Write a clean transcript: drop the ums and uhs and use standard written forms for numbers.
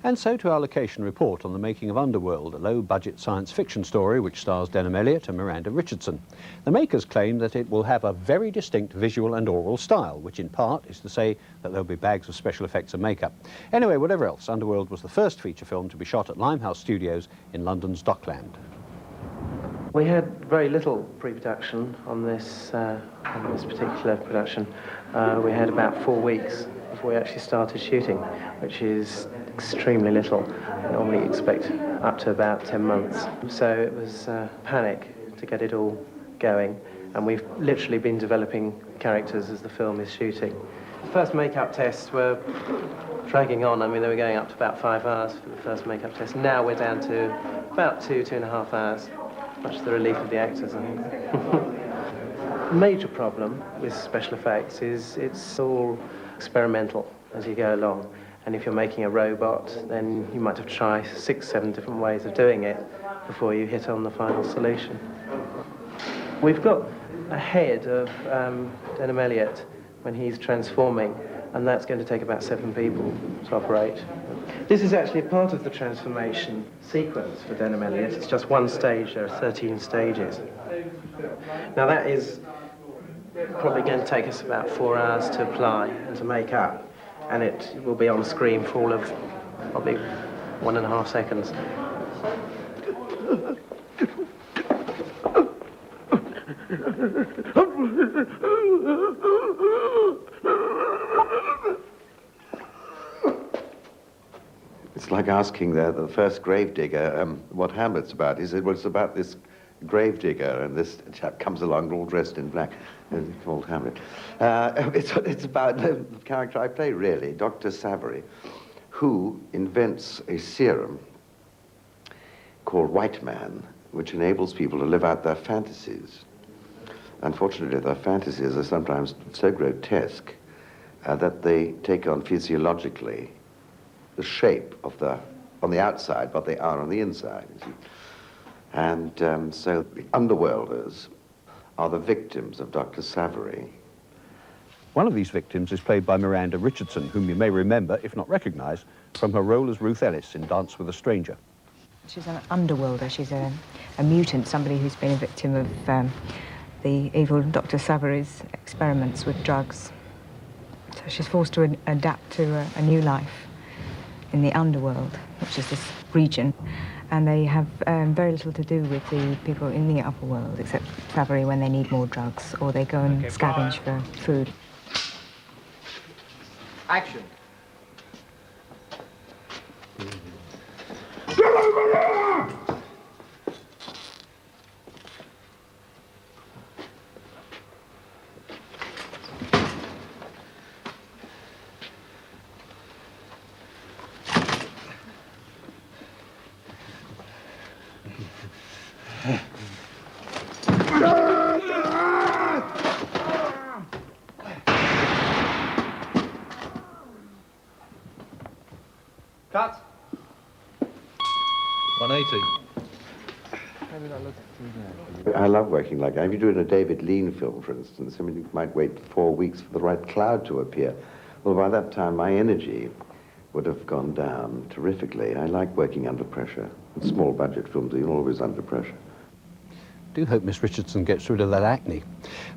And so to our location report on the making of Underworld, a low-budget science fiction story which stars Denham Elliott and Miranda Richardson. The makers claim that it will have a very distinct visual and oral style, which in part is to say that there'll be bags of special effects and makeup. Anyway, whatever else, Underworld was the first feature film to be shot at Limehouse Studios in London's Dockland. We had very little pre-production on this particular production. We had about 4 weeks before we actually started shooting, which is extremely little. I normally expect up to about 10 months. So it was panic to get it all going, and we've literally been developing characters as the film is shooting. The first makeup tests were dragging on. I mean, they were going up to about 5 hours for the first makeup test. Now we're down to about 2.5 hours, much to the relief of the actors, I think. Major problem with special effects is it's all experimental as you go along. And if you're making a robot, then you might have to try 6, 7 different ways of doing it before you hit on the final solution. We've got a head of Denham Elliott when he's transforming, and that's going to take about 7 people to operate. This is actually a part of the transformation sequence for Denham Elliott. It's just one stage, there are 13 stages. Now that is probably going to take us about 4 hours to apply and to make up, and it will be on screen for all of probably 1.5 seconds. It's like asking the first gravedigger what Hamlet's about. He said, well, it's about this gravedigger, and this chap comes along all dressed in black, called Hamlet. It's about the character I play, really, Dr. Savary, who invents a serum called White Man, which enables people to live out their fantasies. Unfortunately, their fantasies are sometimes so grotesque that they take on physiologically the shape of on the outside, what they are on the inside. You see. And so the underworlders are the victims of Dr. Savary. One of these victims is played by Miranda Richardson, whom you may remember, if not recognise, from her role as Ruth Ellis in Dance with a Stranger. She's an underworlder. She's a mutant, somebody who's been a victim of the evil Dr. Savary's experiments with drugs. So she's forced to adapt to a new life in the underworld, which is this region. And they have very little to do with the people in the upper world, except Savary when they need more drugs, or they go and scavenge for food. Action. Cut. 180. I love working like that. If you're doing a David Lean film, for instance, I mean, you might wait 4 weeks for the right cloud to appear. Well, by that time, my energy would have gone down terrifically. I like working under pressure. In small budget films, you're always under pressure. Do hope Miss Richardson gets rid of that acne.